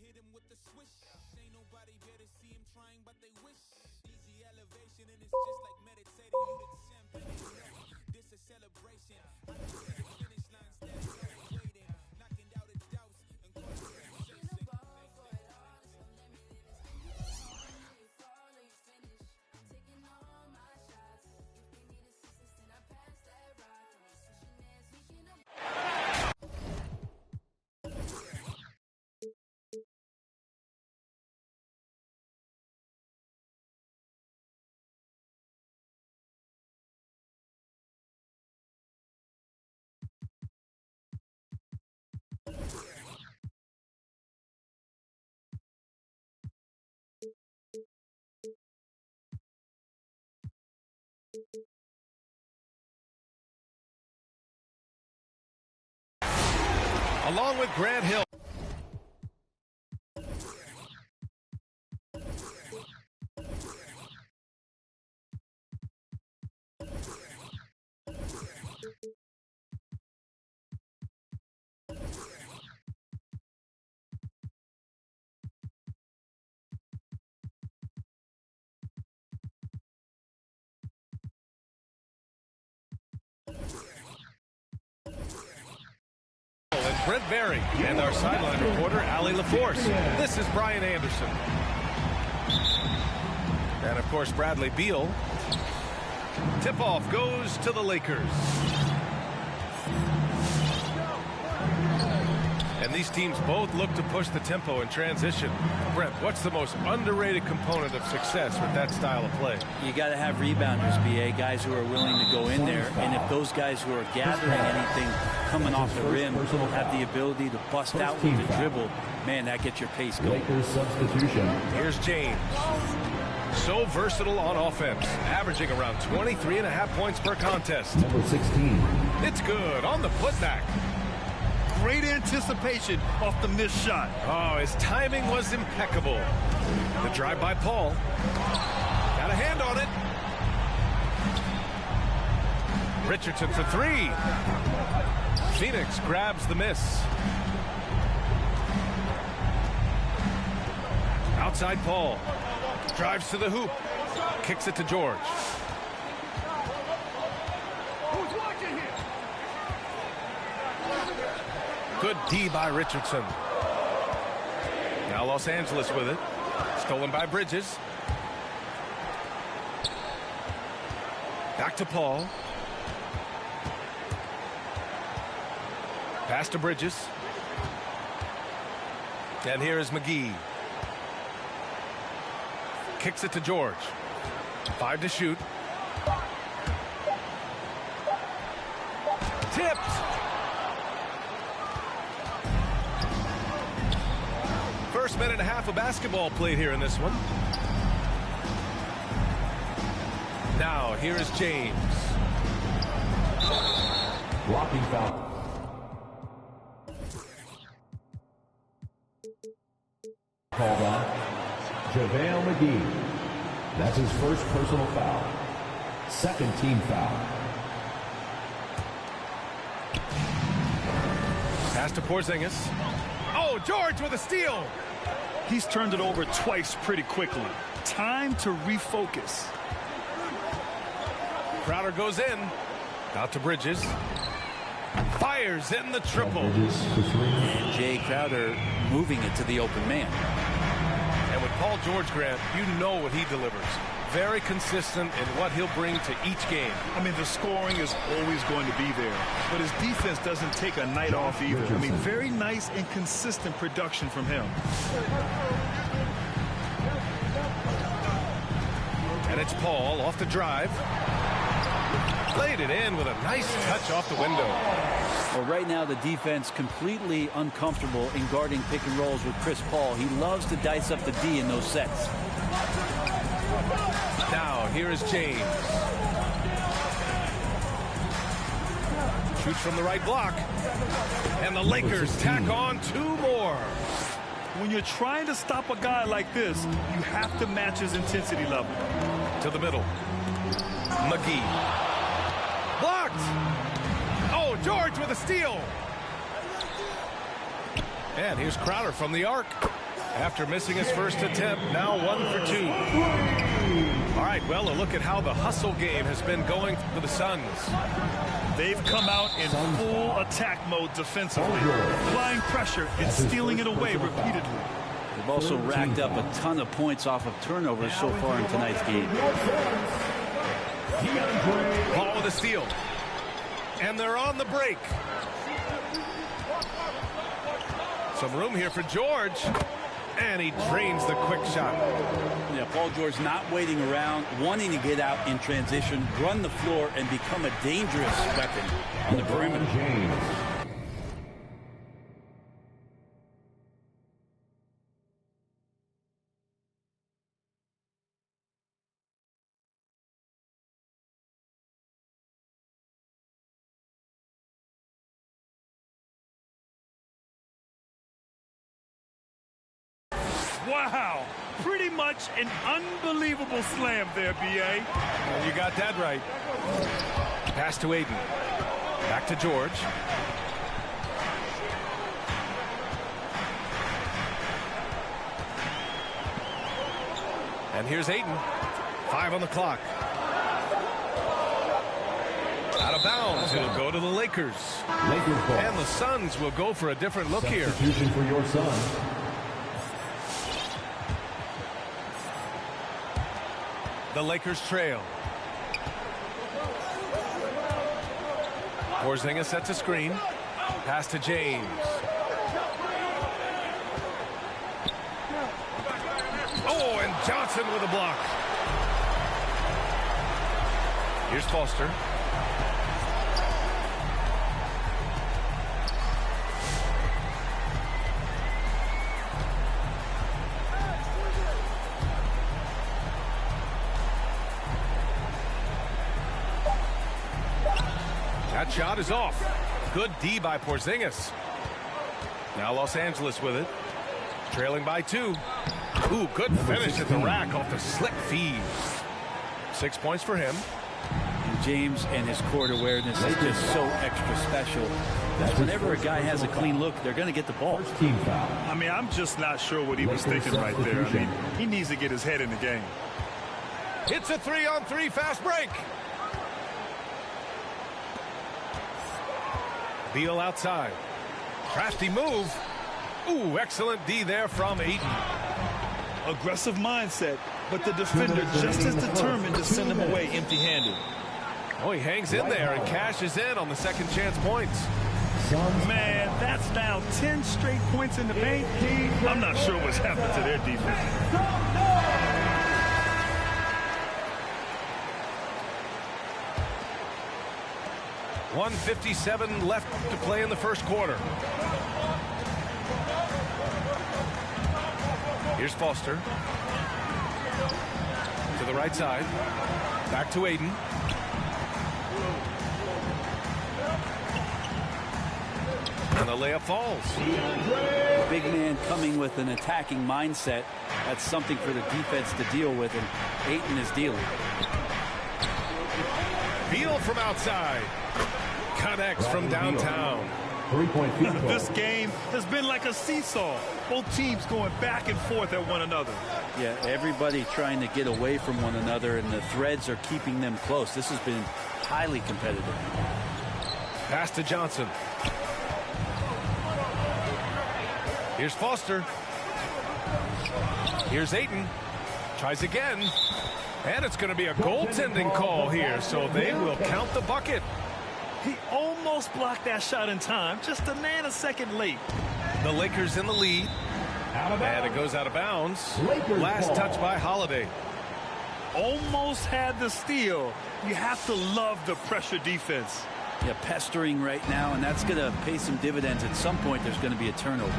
hit him with the swish. Ain't nobody better see him trying, but they wish. Easy elevation, and it's just like meditating. You the champagne, this a celebration. I can see the finish line standing, waiting, knocking out the doubts and causing sensation. Along with Grant Hill. Brent Berry and our sideline reporter, Allie LaForce. This is Brian Anderson. And, of course, Bradley Beal. Tip-off goes to the Lakers. And these teams both look to push the tempo in transition. Brent, what's the most underrated component of success with that style of play? You got to have rebounders, BA, guys who are willing to go in there. And if those guys who are gathering anything coming off the rim have the ability to bust out with the dribble, man, that gets your pace going. Lakers substitution. Here's James. So versatile on offense, averaging around 23.5 points per contest. Number 16. It's good on the putback. Great anticipation off the missed shot. Oh, his timing was impeccable. The drive by Paul. Got a hand on it. Richardson for three. Phoenix grabs the miss. Outside Paul. Drives to the hoop. Kicks it to George. Good D by Richardson. Now Los Angeles with it. Stolen by Bridges. Back to Paul. Pass to Bridges. And here is McGee. Kicks it to George. 5 to shoot. Tipped. First minute and a half of basketball played here in this one. Now, here is James. Blocking foul. Called on JaVale McGee. That's his first personal foul. Second team foul. Pass to Porzingis. Oh, George with a steal. He's turned it over twice pretty quickly. Time to refocus. Crowder goes in. Out to Bridges. Fires in the triple. And Jay Crowder moving it to the open man. And with Paul George, Grant, you know what he delivers. Very consistent in what he'll bring to each game. I mean, the scoring is always going to be there, but his defense doesn't take a night off either. I mean, very nice and consistent production from him. And it's Paul off the drive. Played it in with a nice touch off the window. Well, right now the defense completely uncomfortable in guarding pick and rolls with Chris Paul. He loves to dice up the D in those sets. Now, here is James. Shoots from the right block. And the Lakers tack on 2 more. When you're trying to stop a guy like this, you have to match his intensity level. To the middle. McGee. Blocked. Oh, George with a steal. And here's Crowder from the arc. After missing his first attempt, now 1 for 2. All right, well, a look at how the hustle game has been going for the Suns. They've come out in full attack mode defensively, applying pressure and stealing it away repeatedly. They've also racked up a ton of points off of turnovers so far in tonight's game. Ball with a steal. And they're on the break. Some room here for George. And he drains the quick shot. Yeah, Paul George not waiting around, wanting to get out in transition, run the floor, and become a dangerous weapon on the perimeter. Wow, pretty much an unbelievable slam there, B.A. Well, you got that right. Pass to Aiden. Back to George. And here's Aiden. 5 on the clock. Out of bounds. It'll go to the Lakers. And the Suns will go for a different look here. Substitution for your Suns. The Lakers trail. Porzingis sets a screen. Pass to James. Oh, and Johnson with a block. Here's Foster. That shot is off. Good D by Porzingis. Now Los Angeles with it. Trailing by 2. Ooh, good finish at the rack off the slick feed. 6 points for him. And James and his court awareness is just so extra special. Whenever a guy has a clean look, they're going to get the ball. Team foul. I mean, I'm just not sure what he was thinking right there. I mean, he needs to get his head in the game. It's a 3-on-3 fast break. Beal outside. Crafty move. Ooh, excellent D there from Aiden. Aggressive mindset, but the defender just as determined to send him away empty-handed. Oh, he hangs in there and cashes in on the second chance points. Man, that's now 10 straight points in the paint. I'm not sure what's happened to their defense. 1:57 left to play in the first quarter. Here's Foster. To the right side. Back to Aiden. And the layup falls. Big man coming with an attacking mindset. That's something for the defense to deal with, and Ayton is dealing. Beal from outside. Connects from downtown. 3-point field goal. This game has been like a seesaw. Both teams going back and forth at one another. Yeah, everybody trying to get away from one another, and the threads are keeping them close. This has been highly competitive. Pass to Johnson. Here's Foster. Here's Ayton. Tries again. And it's going to be a goaltending call here, so they will count the bucket. He almost blocked that shot in time, just a nanosecond late. The Lakers in the lead. And it goes out of bounds. Last touch by Holiday. Almost had the steal. You have to love the pressure defense. Yeah, pestering right now, and that's going to pay some dividends. At some point, there's going to be a turnover.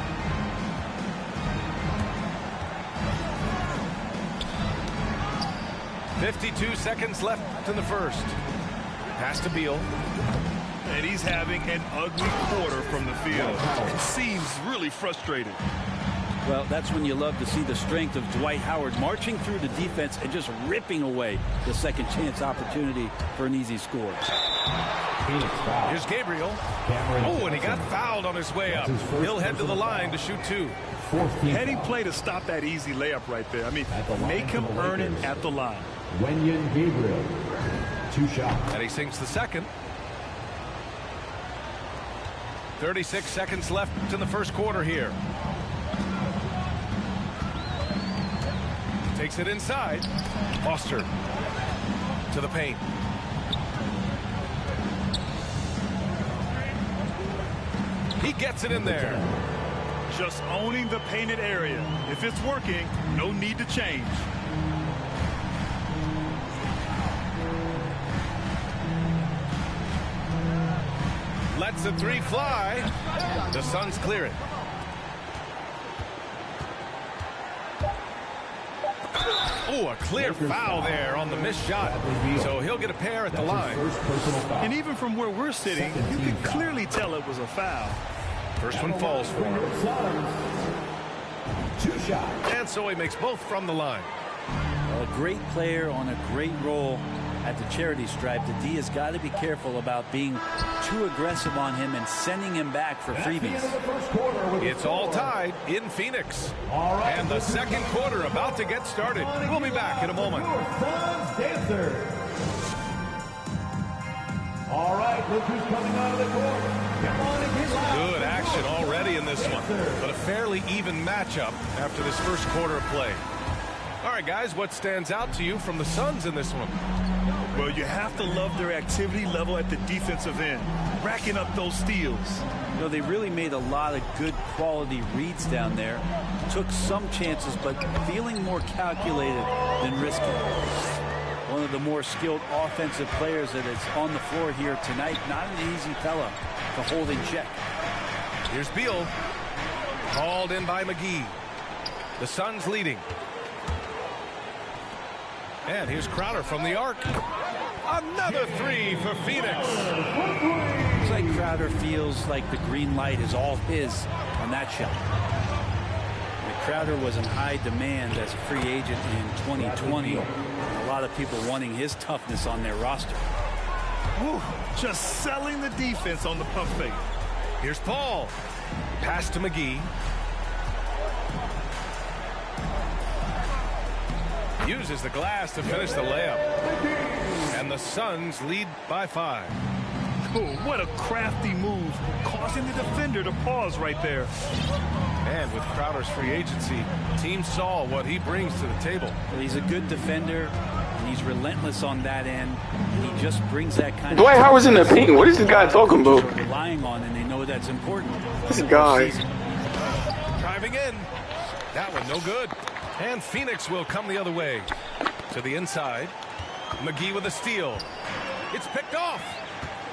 .52 seconds left in the first. Pass to Beal. And he's having an ugly quarter from the field. It seems really frustrated. Well, that's when you love to see the strength of Dwight Howard marching through the defense and just ripping away the second chance opportunity for an easy score. Phoenix foul. Here's Gabriel. Oh, and he got fouled on his way up. He'll head to the line to shoot 2. Heady play to stop that easy layup right there. I mean, make him earn it at the line. Wenyen Gabriel, 2 shots. And he sinks the second. 36 seconds left in the first quarter here. Takes it inside. Foster to the paint. He gets it in there. Just owning the painted area. If it's working, no need to change. Lets the 3 fly. The Suns clear it. Oh, a clear foul there on the missed shot. So he'll get a pair at the line. And even from where we're sitting, you can clearly tell it was a foul. First one falls for him. 2 shots. And so he makes both from the line. A great player on a great role at the charity stripe. The D has got to be careful about being too aggressive on him and sending him back for freebies. It's all tied in Phoenix. And the second quarter about to get started. We'll be back in a moment. All right, look who's coming out of the court. Come on and get loud. Good action already in this one, but a fairly even matchup after this first quarter of play. All right, guys, what stands out to you from the Suns in this one? Well, you have to love their activity level at the defensive end, racking up those steals. You know, they really made a lot of good quality reads down there. Took some chances, but feeling more calculated than risky. One of the more skilled offensive players that is on the floor here tonight. Not an easy fella to hold in check. Here's Beal. Called in by McGee. The Suns leading. And here's Crowder from the arc. Another 3 for Phoenix. It's like Crowder feels like the green light is all his on that shot. Crowder was in high demand as a free agent in 2020. A lot of people wanting his toughness on their roster. Whew, just selling the defense on the pump fake. Here's Paul. Pass to McGee. Uses the glass to finish the layup. And the Suns lead by 5. Oh, what a crafty move, causing the defender to pause right there. And with Crowder's free agency, teams saw what he brings to the table. Well, he's a good defender, and he's relentless on that end. He just brings that kind Dwight of... Howard's in the paint. What is this guy talking about? Relying on, and they know that's important. This guy. Driving in. That one no good. And Phoenix will come the other way. To the inside. McGee with a steal. It's picked off.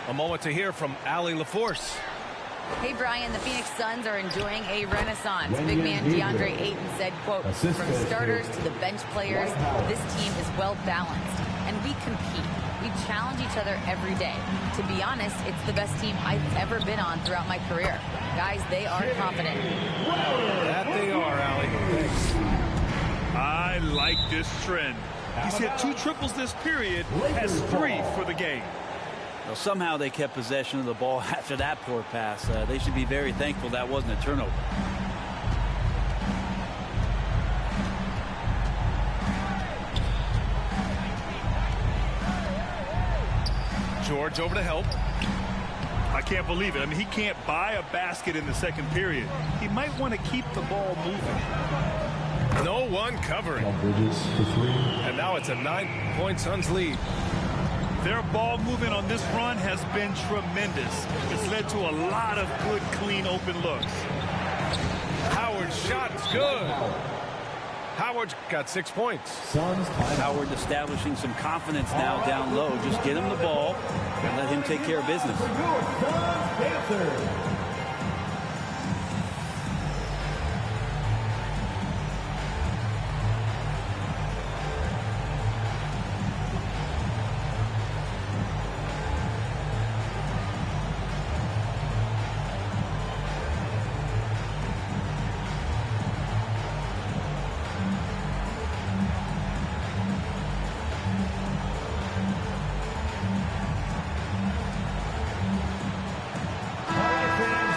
A moment to hear from Allie LaForce. Hey, Brian, the Phoenix Suns are enjoying a renaissance. Big man DeAndre Ayton said, quote, from starters to the bench players, this team is well balanced, and we compete. We challenge each other every day. To be honest, it's the best team I've ever been on throughout my career. Guys, they are confident. That they are, Allie. Thanks. I like this trend. He's hit 2 triples this period, has 3 for the game. Well, somehow they kept possession of the ball after that poor pass. They should be very thankful that wasn't a turnover. George over to help. I can't believe it. I mean, he can't buy a basket in the second period. He might want to keep the ball moving. No one covering. And now it's a 9-point Suns lead. Their ball movement on this run has been tremendous. It's led to a lot of good, clean, open looks. Howard's shot's good. Howard's got 6 points. Howard establishing some confidence now down low. Just get him the ball and let him take care of business.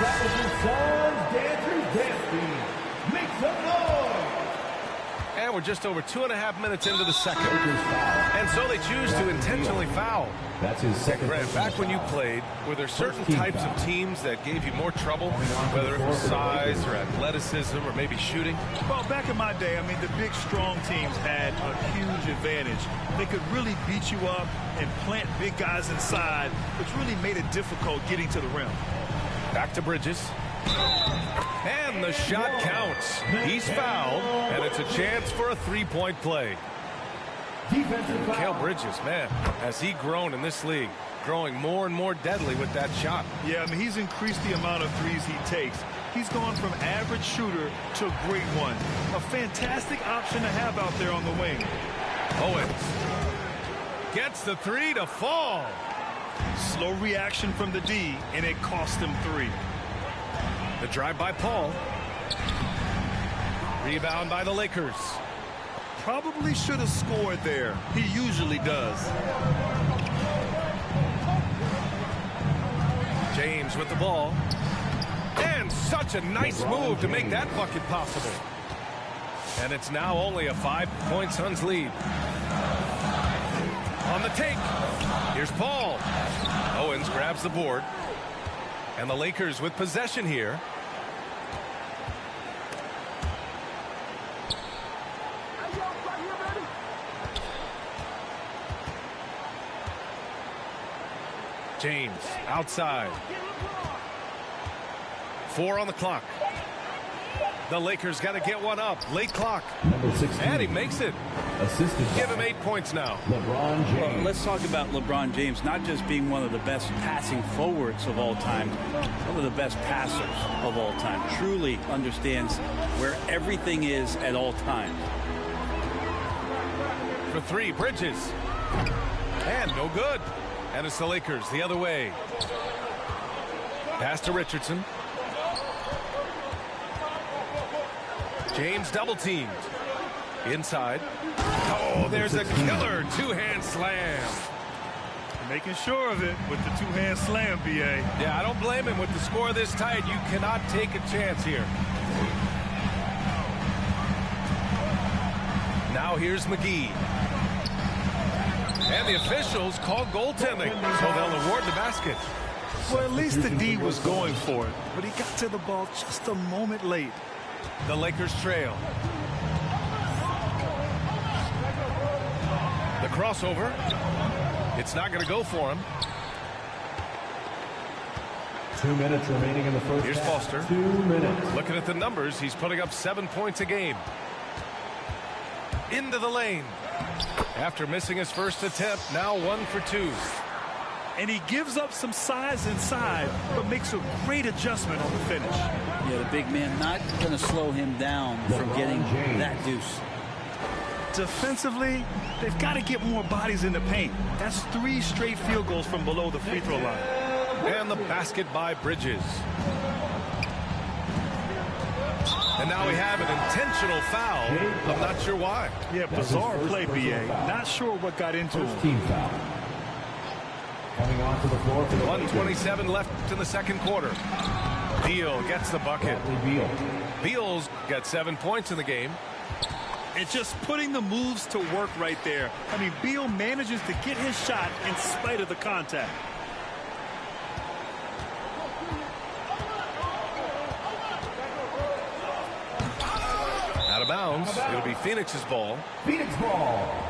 Patterson Sons Dancers Dance Team. Make some noise! And we're just over 2.5 minutes into the second. And so they choose to intentionally foul. That's his second. Grant, back when you played, were there certain types of teams that gave you more trouble, whether it was size or athleticism or maybe shooting? Well, back in my day, I mean, the big, strong teams had a huge advantage. They could really beat you up and plant big guys inside, which really made it difficult getting to the rim. Back to Bridges. And the shot counts. He's fouled, and it's a chance for a three-point play. Cale Bridges, man, has he grown in this league, growing more and more deadly with that shot. Yeah, I mean, he's increased the amount of threes he takes. He's gone from average shooter to a great one. A fantastic option to have out there on the wing. Owens gets the three to fall. Slow reaction from the D, and it cost him 3. The drive by Paul. Rebound by the Lakers. Probably should have scored there. He usually does. James with the ball. And such a nice move to make that bucket possible. And it's now only a 5-point Suns lead. On the take. Here's Paul. Owens grabs the board. And the Lakers with possession here. James outside. 4 on the clock. The Lakers got to get one up. Late clock. Number 16. And he makes it. Assisted. Give him 8 points now. LeBron James. Well, let's talk about LeBron James, not just being one of the best passing forwards of all time, one of the best passers of all time. Truly understands where everything is at all times. For 3, Bridges. And no good. And it's the Lakers the other way. Pass to Richardson. James double teamed. Inside. Oh, there's a killer two-hand slam. Making sure of it with the two-hand slam, B.A. Yeah, I don't blame him. With the score this tight, you cannot take a chance here. Now here's McGee. And the officials call goaltending, so they'll award the basket. Well, at least the D was going for it, but he got to the ball just a moment late. The Lakers trail. The crossover. It's not going to go for him. 2 minutes remaining in the first. Here's Foster. 2 minutes. Looking at the numbers, he's putting up 7 points a game. Into the lane. After missing his first attempt, now 1 for 2. And he gives up some size inside, but makes a great adjustment on the finish. Yeah, the big man not going to slow him down from getting that deuce. Defensively, they've got to get more bodies in the paint. That's 3 straight field goals from below the free throw line. And the basket by Bridges. And now we have an intentional foul. I'm not sure why. Yeah, bizarre play, B.A. Not sure what got into him. Team foul. Coming onto the floor for the 1:27 left in the second quarter. Beal gets the bucket. Beal's got 7 points in the game. And just putting the moves to work right there. I mean, Beal manages to get his shot in spite of the contact. Out of bounds. It'll be Phoenix's ball. Phoenix ball.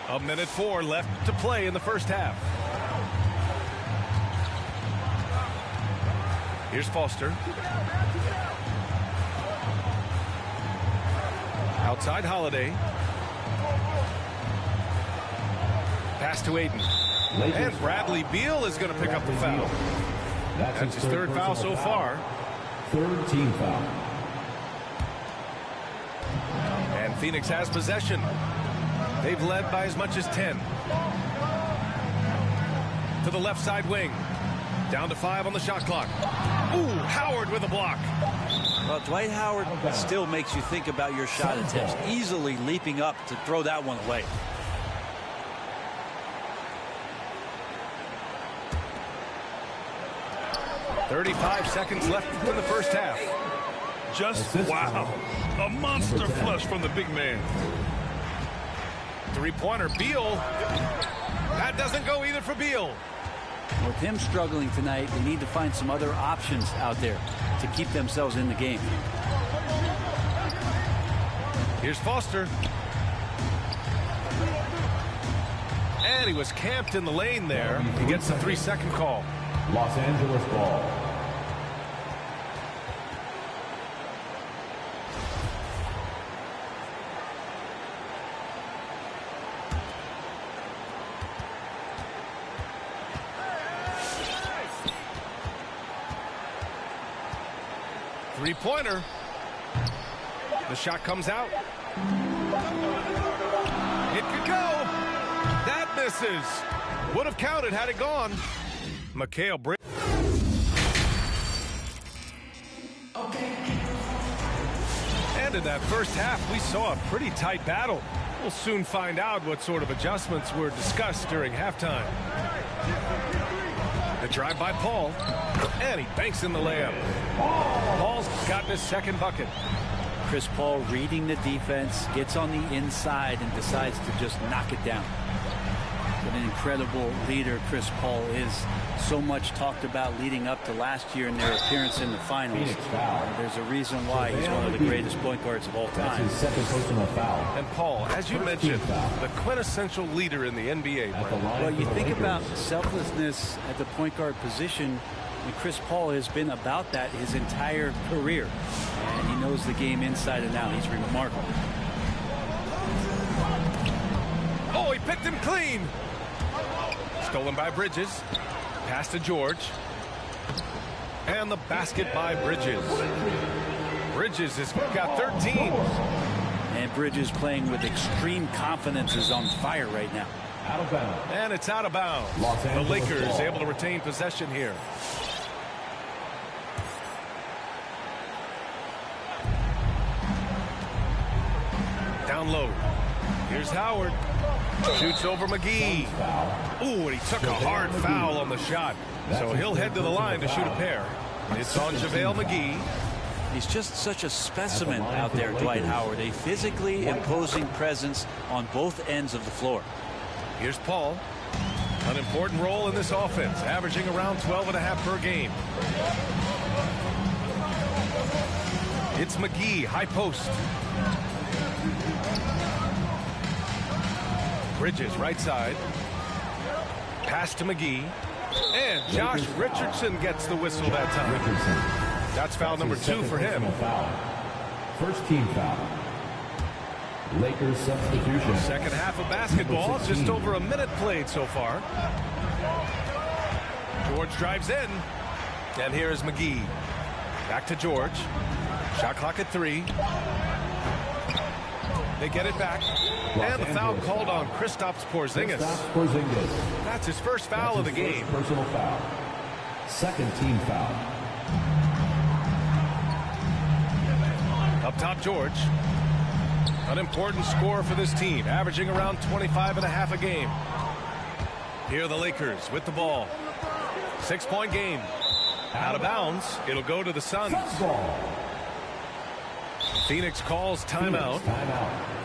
A minute 4 left to play in the first half. Here's Foster. Outside Holiday. Pass to Aiden. And Bradley Beal is going to pick up the foul. That's his third foul so far. Third team foul. And Phoenix has possession. They've led by as much as 10. To the left side wing. Down to 5 on the shot clock. Ooh, Howard with a block. Well, Dwight Howard still makes you think about your shot attempts. Easily leaping up to throw that one away. 35 seconds left in the first half. Just wow. A monster flush from the big man. Three-pointer, Beal. That doesn't go either for Beal. With him struggling tonight, they need to find some other options out there to keep themselves in the game. Here's Foster. And he was camped in the lane there. He gets the 3-second call. Los Angeles ball. Three-pointer. The shot comes out. It could go. That misses. Would have counted had it gone. Mikhail Bridges. And in that first half, we saw a pretty tight battle. We'll soon find out what sort of adjustments were discussed during halftime. The drive by Paul, and he banks in the layup. Paul's gotten his second bucket. Chris Paul reading the defense, gets on the inside and decides to just knock it down. What an incredible leader Chris Paul is. So much talked about leading up to last year in their appearance in the finals. There's a reason why he's one of the greatest point guards of all time. That's his second personal foul. And Paul, as you mentioned, the quintessential leader in the NBA. Well, you think about selflessness at the point guard position, and Chris Paul has been about that his entire career. And he knows the game inside and out. He's remarkable. Oh, he picked him clean. Stolen by Bridges. Pass to George. And the basket by Bridges. Bridges has got 13. And Bridges, playing with extreme confidence, is on fire right now. Out of bounds. And it's out of bounds. The Lakers able to retain possession here. Down low. Here's Howard. Shoots over McGee. Ooh, and he took a hard foul on the shot. So he'll head to the line to shoot a pair. It's on JaVale McGee. He's just such a specimen out there, Dwight Howard. A physically imposing presence on both ends of the floor. Here's Paul. An important role in this offense, averaging around 12.5 per game. It's McGee, high post. Bridges, right side. Pass to McGee. And Josh Richardson gets the whistle that time. That's foul number 2 for him. First team foul. Lakers substitution. Second half of basketball, just over a minute played so far. George drives in. And here's McGee. Back to George. Shot clock at 3. They get it back. And the foul called on Kristaps Porzingis. That's his first foul of the game. Personal foul. Second team foul. Up top, George. An important score for this team, averaging around 25.5 a game. Here are the Lakers with the ball. 6-point game. Out of bounds. It'll go to the Suns. Phoenix calls timeout.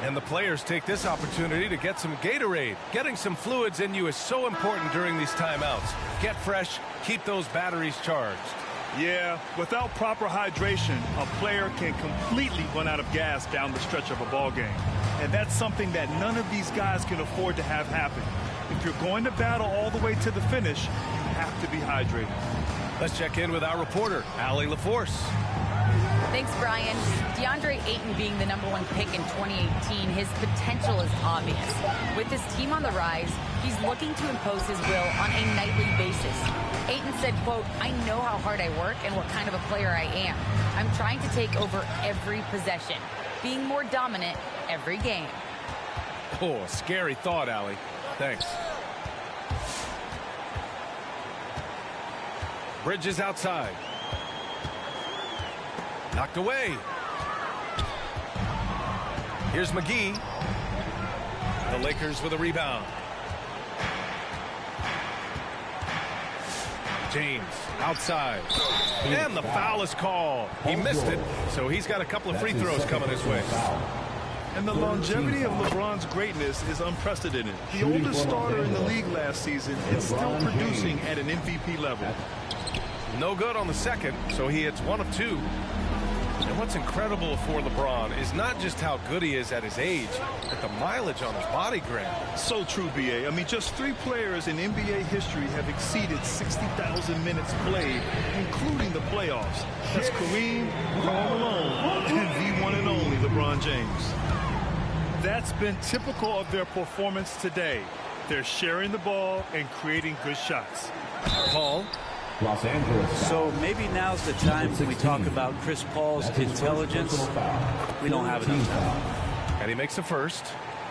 And the players take this opportunity to get some Gatorade. Getting some fluids in you is so important during these timeouts. Get fresh, keep those batteries charged. Yeah, without proper hydration, a player can completely run out of gas down the stretch of a ball game. And that's something that none of these guys can afford to have happen. If you're going to battle all the way to the finish, you have to be hydrated. Let's check in with our reporter, Allie LaForce. Thanks, Brian. DeAndre Ayton being the #1 pick in 2018, his potential is obvious. With his team on the rise, he's looking to impose his will on a nightly basis. Ayton said, quote, "I know how hard I work and what kind of a player I am. I'm trying to take over every possession, being more dominant every game." Oh, a scary thought, Allie. Thanks. Bridges outside. Knocked away. Here's McGee. The Lakers with a rebound. James outside. And the foul is called. He missed it, so he's got a couple of free throws coming his way. And the longevity of LeBron's greatness is unprecedented. The oldest starter in the league last season is still producing at an MVP level. No good on the second, so he hits 1 of 2. And what's incredible for LeBron is not just how good he is at his age, but the mileage on his body grab. So true, B.A. I mean, just 3 players in NBA history have exceeded 60,000 minutes played, including the playoffs. That's Kareem, Karl Malone, and the one and only LeBron James. That's been typical of their performance today. They're sharing the ball and creating good shots. Paul. Los Angeles. So maybe now's the time when we talk about Chris Paul's intelligence. We don't have enough time. And he makes the first.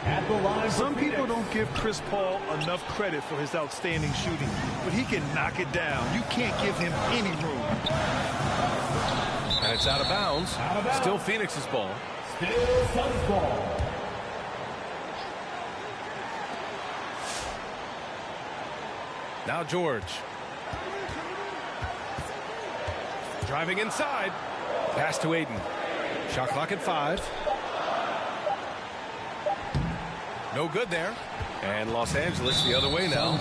At the line. Some people don't give Chris Paul enough credit for his outstanding shooting, but he can knock it down. You can't give him any room. And it's out of bounds. Still Phoenix's ball. Still Suns ball. Now George. Driving inside. Pass to Aiden. Shot clock at 5. No good there. And Los Angeles the other way now.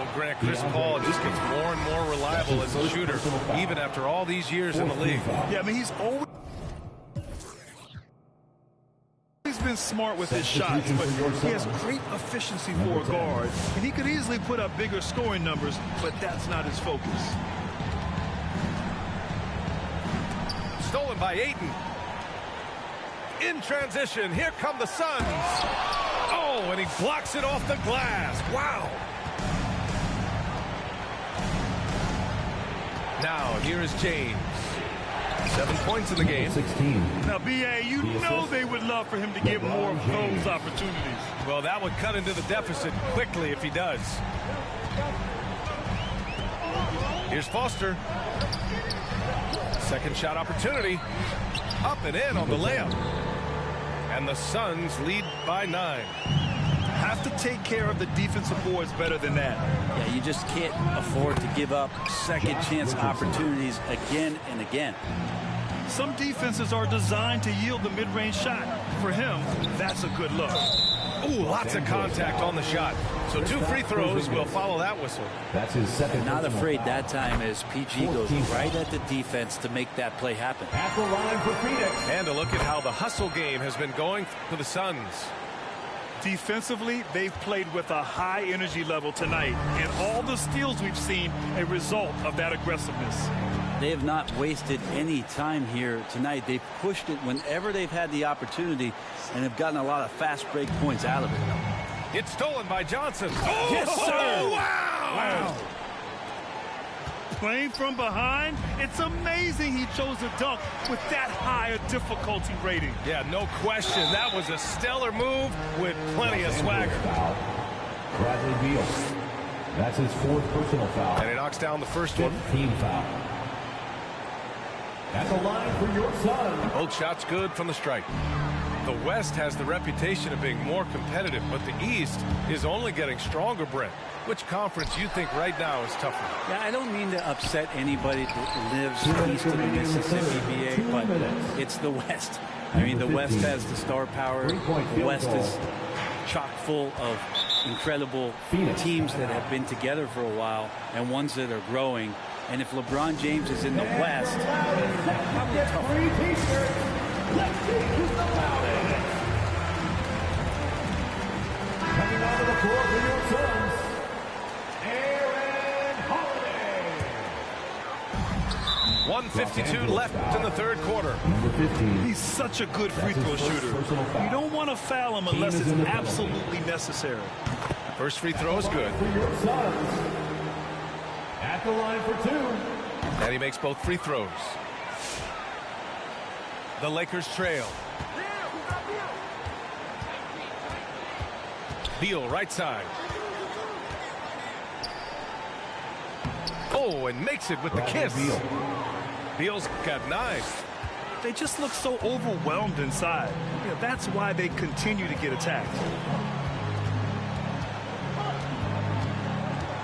Well, Grant, Chris Paul just gets more and more reliable as a shooter, even after all these years in the league. Yeah, I mean, he's always been smart with his shots, but he has great efficiency for a guard, and he could easily put up bigger scoring numbers, but that's not his focus. Stolen by Ayton. In transition, here come the Suns. Oh, and he blocks it off the glass. Wow. Now, here is James. 7 points in the game. 16. Now, B.A., you know they would love for him to get more of those opportunities. Well, that would cut into the deficit quickly if he does. Here's Foster. Second shot opportunity. Up and in on the layup. And the Suns lead by 9. Have to take care of the defensive boards better than that. Yeah, you just can't afford to give up second chance opportunities again and again. Some defenses are designed to yield the mid-range shot. For him, that's a good look. Ooh, lots of contact on the shot. So 2 free throws will follow that whistle. That's his second. Not afraid that time as PG goes right at the defense to make that play happen. At the line for Phoenix. And a look at how the hustle game has been going for the Suns. Defensively, they've played with a high energy level tonight, and all the steals we've seen a result of that aggressiveness. They have not wasted any time here tonight. They've pushed it whenever they've had the opportunity and have gotten a lot of fast break points out of it. It's stolen by Johnson. Oh, yes, sir. Wow. Playing from behind, it's amazing he chose a dunk with that high a difficulty rating. Yeah, no question. That was a stellar move with plenty of swagger. Bradley Beal. That's his 4th personal foul. And he knocks down the first one. Team foul. At the line for your son. Both shots good from the strike. The West has the reputation of being more competitive, but the East is only getting stronger, Brent. Which conference you think right now is tougher? Yeah, I don't mean to upset anybody that lives east of the Mississippi, BA, but it's the West. I mean, the West has the star power. The West is chock full of incredible teams that have been together for a while and ones that are growing. And if LeBron James is in the West, that's probably tough. Coming out of the court for your Suns, Aaron Holiday. 1:52 left in the 3rd quarter. Number 15. He's such a good free throw shooter. You don't want to foul him unless it's absolutely necessary. First free throw is good. For your Suns, at the line for 2. And he makes both free throws. The Lakers trail. Beal right side. Oh, and makes it with the kiss. Beal's got 9. They just look so overwhelmed inside. Yeah, that's why they continue to get attacked.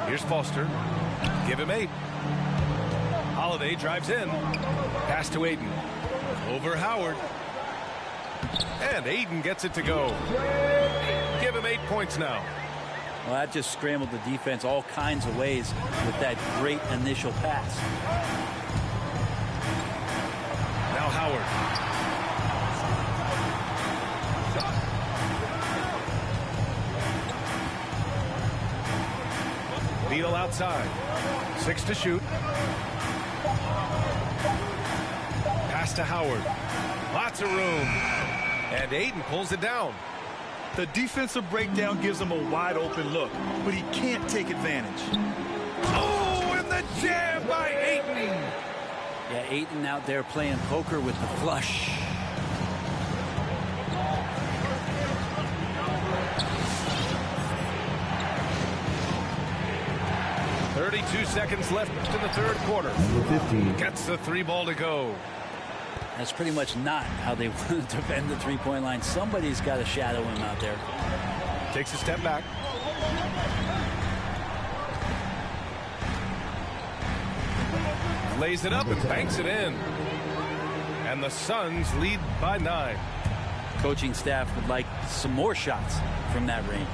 Here's Foster. Give him 8. Holiday drives in. Pass to Aiden. Over Howard. And Aiden gets it to go. Give him 8 points now. Well, that just scrambled the defense all kinds of ways with that great initial pass. Now Howard. Beal outside. 6 to shoot. Pass to Howard. Lots of room. And Aiden pulls it down. The defensive breakdown gives him a wide open look, but he can't take advantage. Oh, and the jam by Aiden. Yeah, Aiden out there playing poker with the flush. .32 seconds left in the third quarter. Gets the 3 ball to go. That's pretty much not how they want to defend the three-point line. Somebody's got to shadow him out there. Takes a step back. Lays it up and banks it in. And the Suns lead by 9. Coaching staff would like some more shots from that range.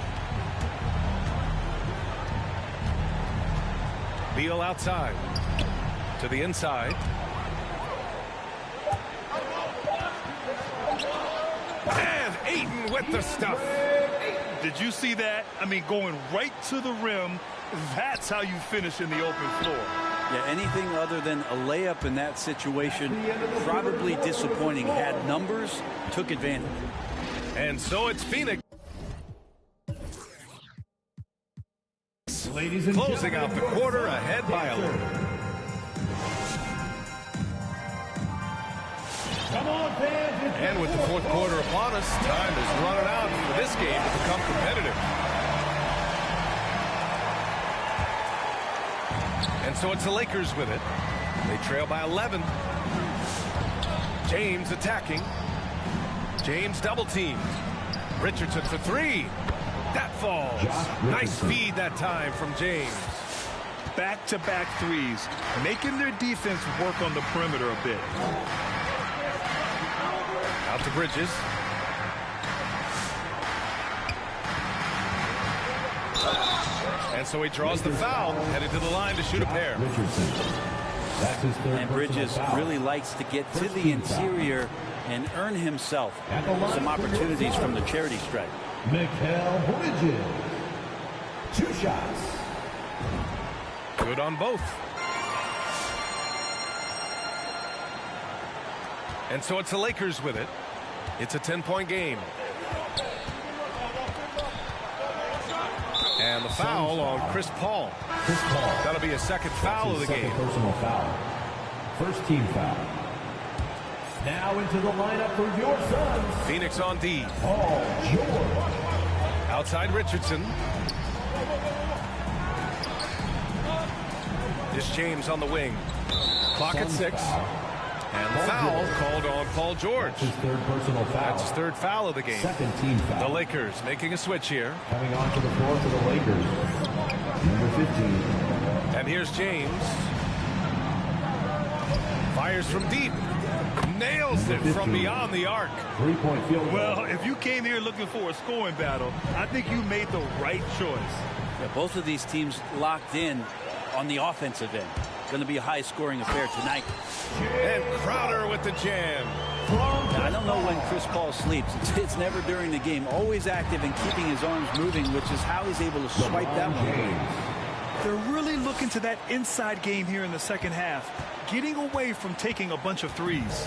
Beal outside. To the inside. And Aiden with the stuff. Did you see that? I mean, going right to the rim. That's how you finish in the open floor. Yeah, anything other than a layup in that situation, probably disappointing. Had numbers, took advantage. And so it's Phoenix. Closing out the quarter ahead by 11. And with the fourth quarter upon us, time is running out for this game to become competitive. And so it's the Lakers with it. They trail by 11. James attacking. James double teamed. Richardson for 3. That falls. Nice feed that time from James. Back-to-back threes, making their defense work on the perimeter a bit. Out to Bridges. And so he draws the foul, headed to the line to shoot a pair. And Bridges really likes to get to the interior and earn himself some opportunities from the charity stripe. Mikal Bridges. 2 shots. Good on both. And so it's the Lakers with it. It's a 10-point game. And the foul on Chris Paul. That'll be a second foul of the game. Personal foul. First team foul. Now into the lineup for your Suns. Phoenix on D. Paul George. Outside Richardson. This James on the wing. Clock at 6. And the foul called on Paul George. His third personal foul. That's his third foul of the game. Second team foul. The Lakers making a switch here. Coming onto the floor for the Lakers. Number 15. And here's James. Fires from deep. Nails it from beyond the arc. 3-point field goal. Well, if you came here looking for a scoring battle, I think you made the right choice. Yeah, both of these teams locked in on the offensive end. Going to be a high-scoring affair tonight. And Crowder with the jam. Now, I don't know when Chris Paul sleeps. It's never during the game. Always active and keeping his arms moving, which is how he's able to swipe that one. They're really looking to that inside game here in the second half, getting away from taking a bunch of threes.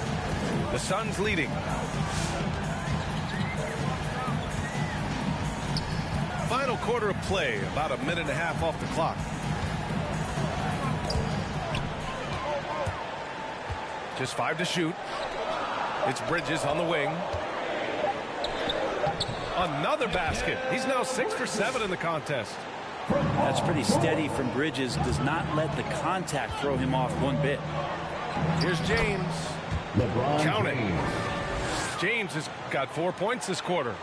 The Suns leading. Final quarter of play, about a minute and a half off the clock. Just 5 to shoot. It's Bridges on the wing. Another basket. He's now 6 for 7 in the contest. That's pretty steady from Bridges. Does not let the contact throw him off one bit. Here's James. LeBron Count it. James. James has got 4 points this quarter.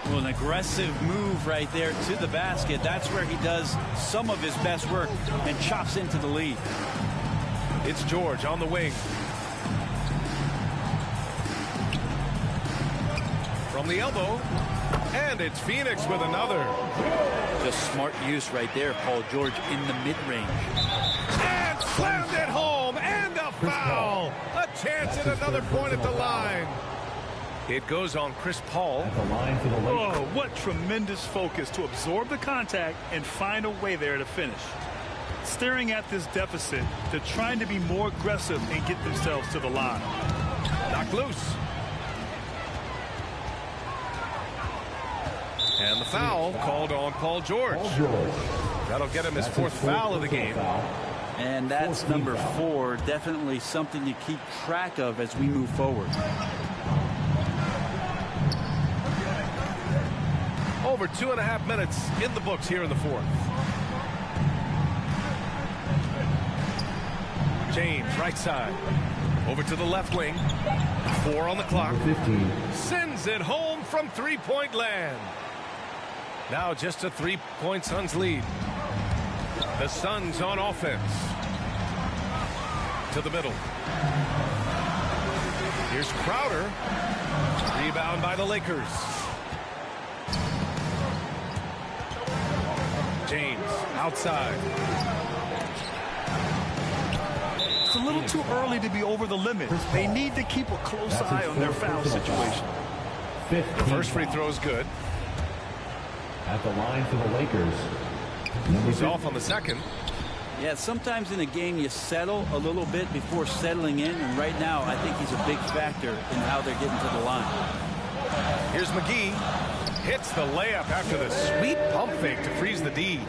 Well, an aggressive move right there to the basket. That's where he does some of his best work and chops into the lead. It's George on the wing. From the elbow. And it's Phoenix with another. Just smart use right there, Paul George in the mid-range. And slammed it home. And a foul. A chance at another point at the line. It goes on Chris Paul. At the line for the Lakers. Oh, what tremendous focus to absorb the contact and find a way there to finish. Staring at this deficit, they're trying to be more aggressive and get themselves to the line. Knocked loose. And the foul called on Paul George. That'll get him his fourth foul of the game. And that's number 4. Definitely something to keep track of as we move forward. Over 2.5 minutes in the books here in the fourth. James, right side. Over to the left wing. 4 on the clock. 15. Sends it home from three-point land. Now just a 3-point Suns lead. The Suns on offense. To the middle. Here's Crowder. Rebound by the Lakers. James outside. It's a little too early to be over the limit. They need to keep a close eye on their foul situation. The first free throw is good. At the line for the Lakers. He's off on the second. Yeah, sometimes in a game you settle a little bit before settling in, and right now I think he's a big factor in how they're getting to the line. Here's McGee. Hits the layup after the sweet pump fake to freeze the D.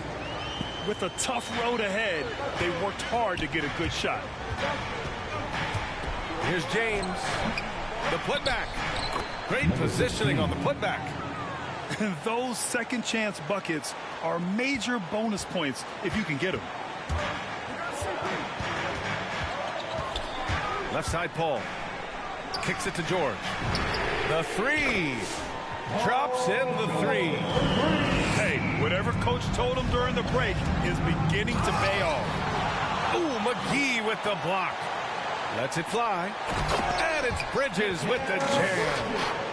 With a tough road ahead, they worked hard to get a good shot. Here's James. The putback. Great positioning on the putback. And those second chance buckets are major bonus points if you can get them. Left side Paul. Kicks it to George. The three. Drops in the three. Hey, whatever coach told him during the break is beginning to pay off. Ooh, McGee with the block. Lets it fly. And it's Bridges with the jam.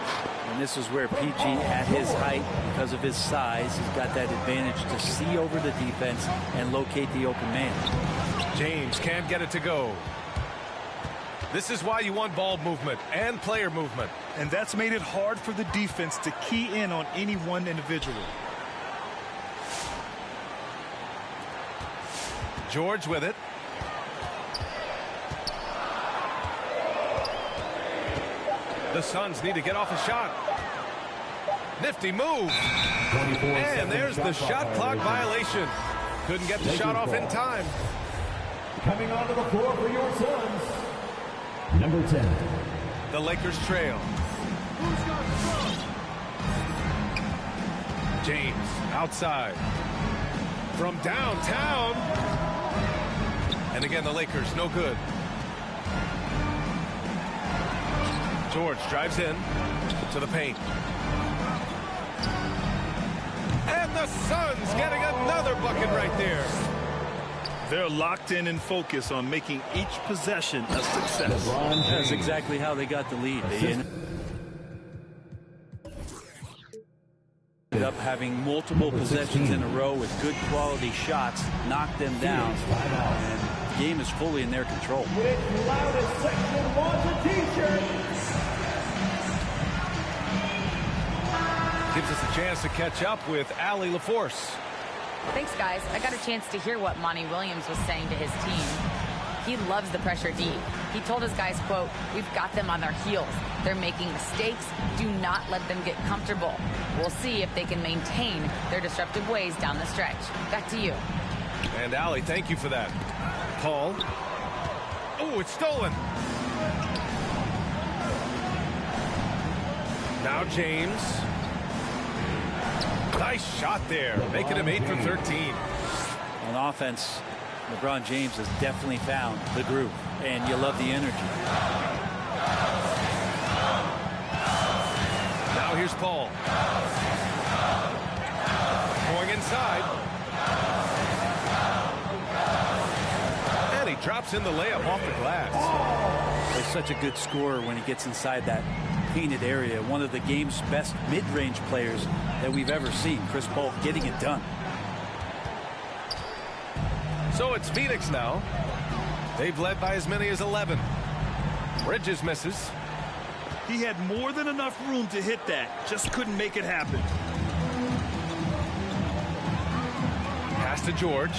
And this is where PG, at his height, because of his size, he's got that advantage to see over the defense and locate the open man. James can't get it to go. This is why you want ball movement and player movement. And that's made it hard for the defense to key in on any one individual. George with it. The Suns need to get off a shot. Nifty move. And there's the shot clock violation. Couldn't get the shot off in time. Coming onto the floor for your Suns. Number 10. The Lakers trail. James outside. From downtown. And again, the Lakers no good. George drives in to the paint. And the Suns getting another bucket right there. They're locked in and focused on making each possession a success. That's exactly how they got the lead. They ended up having multiple possessions in a row with good quality shots, knocked them down, and the game is fully in their control. Loudest section wants a t-shirt. Gives us a chance to catch up with Allie LaForce. Thanks, guys. I got a chance to hear what Monty Williams was saying to his team. He loves the pressure deep. He told his guys, quote, "We've got them on their heels. They're making mistakes. Do not let them get comfortable. We'll see if they can maintain their disruptive ways down the stretch." Back to you. And Allie, thank you for that. Paul. Oh, it's stolen. Now James. Nice shot there, making him 8 for 13. On offense, LeBron James has definitely found the groove, and you love the energy. Now here's Paul. side. And he drops in the layup off the glass. He's such a good scorer when he gets inside that painted area. One of the game's best mid-range players that we've ever seen. Chris Paul getting it done. So it's Phoenix now. They've led by as many as 11. Bridges misses. He had more than enough room to hit that. Just couldn't make it happen. Pass to George.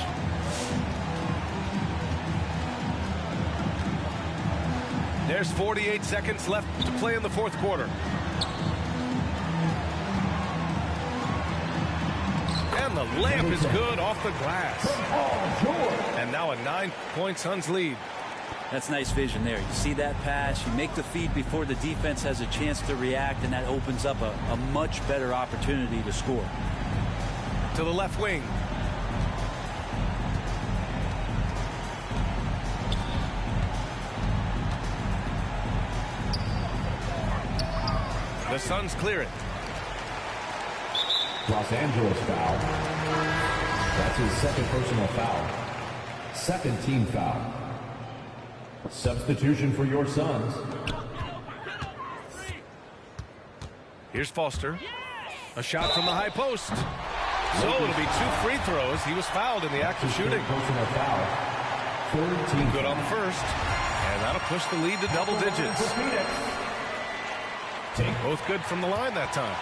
There's 48 seconds left to play in the fourth quarter. And the layup is good off the glass. And now a 9-point Suns lead. That's nice vision there. You see that pass, you make the feed before the defense has a chance to react, and that opens up a much better opportunity to score. To the left wing. The Suns clear it. Los Angeles foul. That's his second personal foul. Second team foul. Substitution for your Suns. Here's Foster. A shot from the high post. So it'll be 2 free throws. He was fouled in the act of shooting. Personal foul. Third team. Good on the first. And that'll push the lead to double digits. Both good from the line that time.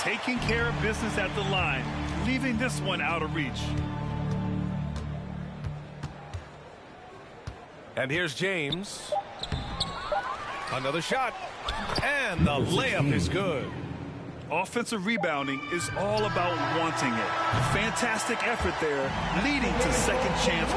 Taking care of business at the line, leaving this one out of reach. And here's James. Another shot. And the layup is good. Offensive rebounding is all about wanting it. Fantastic effort there, leading to second chance.